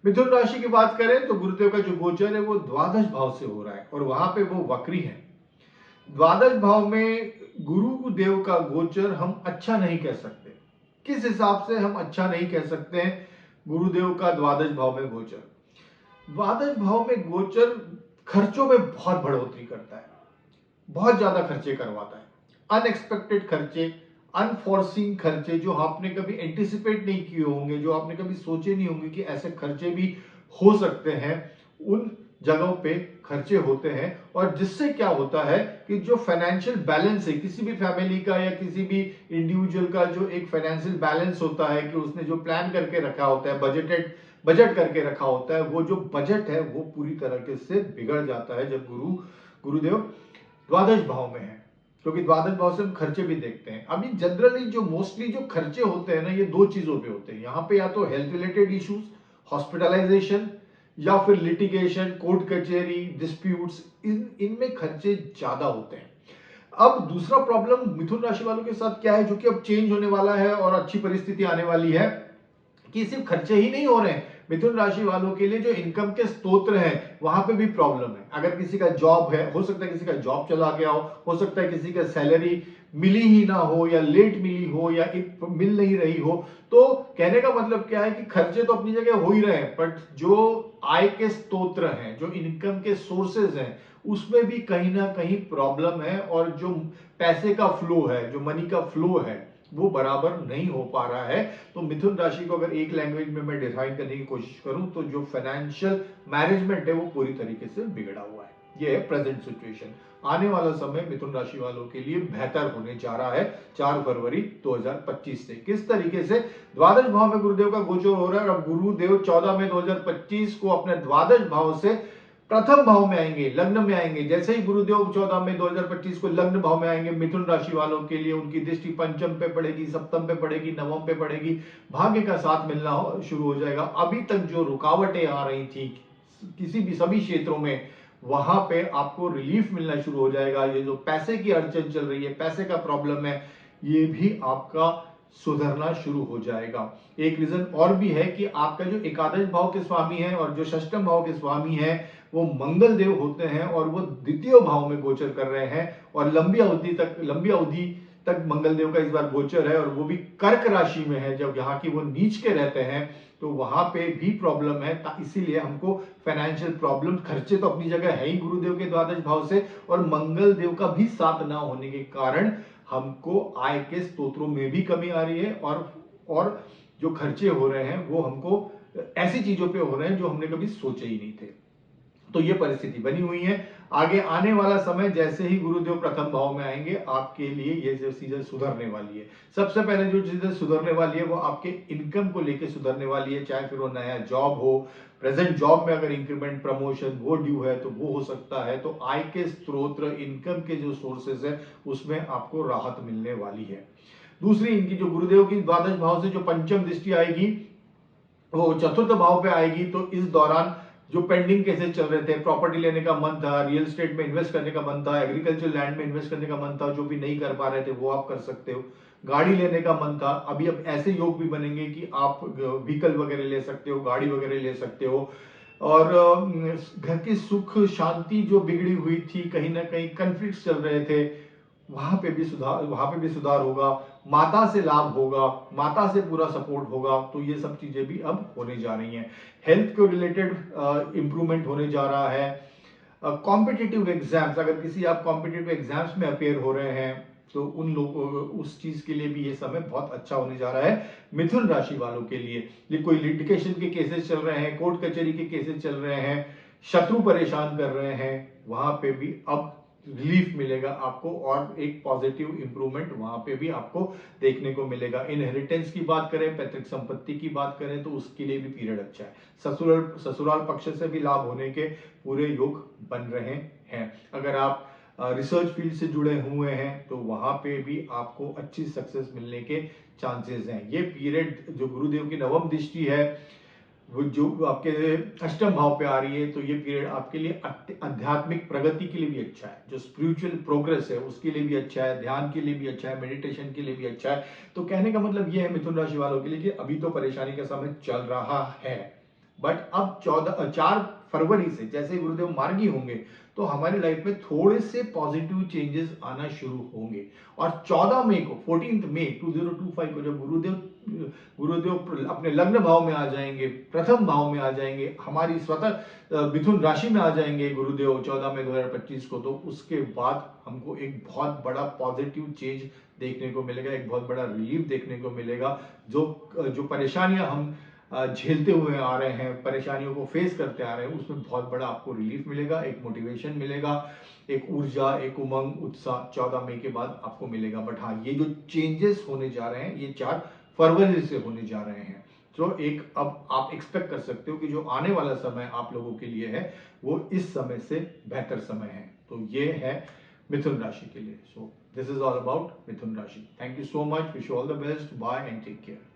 मिथुन राशि की बात करें तो गुरुदेव का जो गोचर है वो द्वादश भाव से हो रहा है और वहां पे वो वक्री है। द्वादश भाव में गुरु देव का गोचर हम अच्छा नहीं कह सकते। किस हिसाब से हम अच्छा नहीं कह सकते हैं गुरुदेव का द्वादश भाव में गोचर? द्वादश भाव में गोचर खर्चों में बहुत बढ़ोतरी करता है, बहुत ज्यादा खर्चे करवाता है। अनएक्सपेक्टेड खर्चे, अनफॉर्सिंग खर्चे जो आपने कभी एंटिसिपेट नहीं किए होंगे, जो आपने कभी सोचे नहीं होंगे कि ऐसे खर्चे भी हो सकते हैं, उन जगहों पे खर्चे होते हैं। और जिससे क्या होता है कि जो फाइनेंशियल बैलेंस है किसी भी फैमिली का या किसी भी इंडिविजुअल का, जो एक फाइनेंशियल बैलेंस होता है कि उसने जो प्लान करके रखा होता है, बजट करके रखा होता है, वो जो बजट है वो पूरी तरीके से बिगड़ जाता है जब गुरुदेव द्वादश भाव में है। क्योंकि द्वादश भाव से हम खर्चे भी देखते हैं। अभी जनरली जो मोस्टली जो खर्चे होते हैं ना, ये दो चीजों पे होते हैं। यहाँ पे या तो हेल्थ रिलेटेड इश्यूज, हॉस्पिटलाइजेशन, या फिर लिटिगेशन, कोर्ट कचहरी, डिस्प्यूट्स, इनमें खर्चे ज्यादा होते हैं। अब दूसरा प्रॉब्लम मिथुन राशि वालों के साथ क्या है, जो कि अब चेंज होने वाला है और अच्छी परिस्थिति आने वाली है, कि सिर्फ खर्चे ही नहीं हो रहे हैं। मिथुन राशि वालों के लिए जो इनकम के स्रोत हैं वहां पे भी प्रॉब्लम है। अगर किसी का जॉब है, हो सकता है किसी का जॉब चला गया हो सकता है किसी का सैलरी मिली ही ना हो या लेट मिली हो या मिल नहीं रही हो। तो कहने का मतलब क्या है कि खर्चे तो अपनी जगह हो ही रहे हैं, बट जो आय के स्रोत हैं, जो इनकम के सोर्सेज हैं, उसमें भी कहीं ना कहीं प्रॉब्लम है। और जो पैसे का फ्लो है, जो मनी का फ्लो है, वो बराबर नहीं हो पा रहा है। तो मिथुन राशि को अगर एक लैंग्वेज में मैं डिफाइन करने की कोशिश करूं तो जो फाइनेंशियल मैनेजमेंट है वो पूरी तरीके से बिगड़ा हुआ है। ये है प्रेजेंट सिचुएशन। आने वाला समय मिथुन राशि वालों के लिए बेहतर होने जा रहा है 4 फरवरी 2025 से। किस तरीके से? द्वादश भाव में गुरुदेव का गोचर हो रहा है और गुरुदेव 14 मई 2025 को अपने द्वादश भाव से प्रथम भाव में आएंगे, लग्न में आएंगे। जैसे ही गुरुदेव 14 मई 2025 को लग्न भाव में आएंगे, मिथुन राशि वालों के लिए उनकी दृष्टि पंचम पे पड़ेगी, सप्तम पे पड़ेगी, नवम पे पड़ेगी। भाग्य का साथ मिलना शुरू हो जाएगा। अभी तक जो रुकावटें आ रही थी किसी भी सभी क्षेत्रों में, वहां पे आपको रिलीफ मिलना शुरू हो जाएगा। ये जो पैसे की अड़चन चल रही है, पैसे का प्रॉब्लम है, ये भी आपका सुधरना शुरू हो जाएगा। एक रीजन और भी है कि आपका जो एकादश भाव के स्वामी है और जो षष्टम भाव के स्वामी है वो मंगल देव होते हैं और वो द्वितीय भाव में गोचर कर रहे हैं। और लंबी अवधि तक मंगल देव का इस बार गोचर है और वो भी कर्क राशि में है। जब यहाँ की वो नीच के रहते हैं तो वहां पे भी प्रॉब्लम है। इसीलिए हमको फाइनेंशियल प्रॉब्लम, खर्चे तो अपनी जगह है ही गुरुदेव के द्वादश भाव से, और मंगल देव का भी साथ ना होने के कारण हमको आय के स्रोतों में भी कमी आ रही है। और जो खर्चे हो रहे हैं वो हमको ऐसी चीजों पे हो रहे हैं जो हमने कभी सोचे ही नहीं थे। तो ये परिस्थिति बनी हुई है। आगे आने वाला समय जैसे ही गुरुदेव प्रथम भाव में आएंगे, आपके लिए ये जो चीजें सुधरने वाली है। सबसे पहले जो चीजें सुधरने वाली है वो आपके इनकम को लेके सुधरने वाली है। चाहे फिर वो नया जॉब हो, प्रेजेंट जॉब में अगर इंक्रीमेंट, प्रमोशन वो ड्यू है तो वो हो सकता है। तो आय के स्रोत, इनकम के जो सोर्सेस है, उसमें आपको राहत मिलने वाली है। दूसरी, इनकी जो गुरुदेव की द्वादश भाव से जो पंचम दृष्टि आएगी वो चतुर्थ भाव पे आएगी। तो इस दौरान जो पेंडिंग केसेस चल रहे थे, प्रॉपर्टी लेने का मन था, रियल एस्टेट में इन्वेस्ट करने का मन था, एग्रीकल्चर लैंड में इन्वेस्ट करने का मन था, जो भी नहीं कर पा रहे थे वो आप कर सकते हो। गाड़ी लेने का मन था, अभी अब ऐसे योग भी बनेंगे कि आप व्हीकल वगैरह ले सकते हो, गाड़ी वगैरह ले सकते हो। और घर की सुख शांति जो बिगड़ी हुई थी, कहीं ना कहीं कन्फ्लिक्ट चल रहे थे, वहां पे भी सुधार होगा। माता से लाभ होगा, माता से पूरा सपोर्ट होगा। तो ये सब चीजें भी अब होने जा रही हैं। हेल्थ को रिलेटेड इंप्रूवमेंट होने जा रहा है। कॉम्पिटिटिव एग्जाम्स, अगर किसी आप कॉम्पिटिटिव एग्जाम्स में अपेयर हो रहे हैं तो उन लोगों, उस चीज के लिए भी ये समय बहुत अच्छा होने जा रहा है मिथुन राशि वालों के लिए। ये कोई लिटिगेशन के केसेस चल रहे हैं, कोर्ट कचहरी के केसेस चल रहे हैं, शत्रु परेशान कर रहे हैं, वहां पे भी अब रिलीफ मिलेगा आपको और एक पॉजिटिव इंप्रूवमेंट वहां पे भी आपको देखने को मिलेगा। इनहेरिटेंस की बात करें, पैतृक संपत्ति की बात करें तो उसके लिए भी पीरियड अच्छा है। ससुराल पक्ष से भी लाभ होने के पूरे योग बन रहे हैं। अगर आप रिसर्च फील्ड से जुड़े हुए हैं तो वहां पे भी आपको अच्छी सक्सेस मिलने के चांसेस हैं। ये पीरियड जो गुरुदेव की नवम दृष्टि है वो जो आपके अष्टम भाव पे आ रही है, तो ये पीरियड आपके लिए आध्यात्मिक प्रगति के लिए भी अच्छा है। जो स्पिरिचुअल प्रोग्रेस है उसके लिए भी अच्छा है, ध्यान के लिए भी अच्छा है, मेडिटेशन के लिए भी अच्छा है। तो कहने का मतलब ये है मिथुन राशि वालों के लिए कि अभी तो परेशानी का समय चल रहा है, बट अब 4 फरवरी से जैसे गुरुदेव मार्गी होंगे तो हमारी लाइफ में थोड़े से पॉजिटिव चेंजेस आना शुरू होंगे। और 14 मई को 14 मई 2025 को जब गुरुदेव अपने लग्न भाव में आ जाएंगे, प्रथम भाव में आ जाएंगे, हमारी स्वतः मिथुन राशि में आ जाएंगे गुरुदेव 14 मई 2025 को, तो उसके बाद हमको एक बहुत बड़ा पॉजिटिव चेंज देखने को मिलेगा, एक बहुत बड़ा रिलीफ देखने को मिलेगा। जो परेशानियां हम झेलते हुए आ रहे हैं, परेशानियों को फेस करते आ रहे हैं, उसमें बहुत बड़ा आपको रिलीफ मिलेगा, एक मोटिवेशन मिलेगा, एक ऊर्जा, एक उमंग, उत्साह 14 मई के बाद आपको मिलेगा। बट हाँ, ये जो चेंजेस होने जा रहे हैं ये 4 फरवरी से होने जा रहे हैं। तो एक अब आप एक्सपेक्ट कर सकते हो कि जो आने वाला समय आप लोगों के लिए है वो इस समय से बेहतर समय है। तो ये है मिथुन राशि के लिए। So this is all about Mithun राशि। Thank you so much, wish you all the best, bye and take care.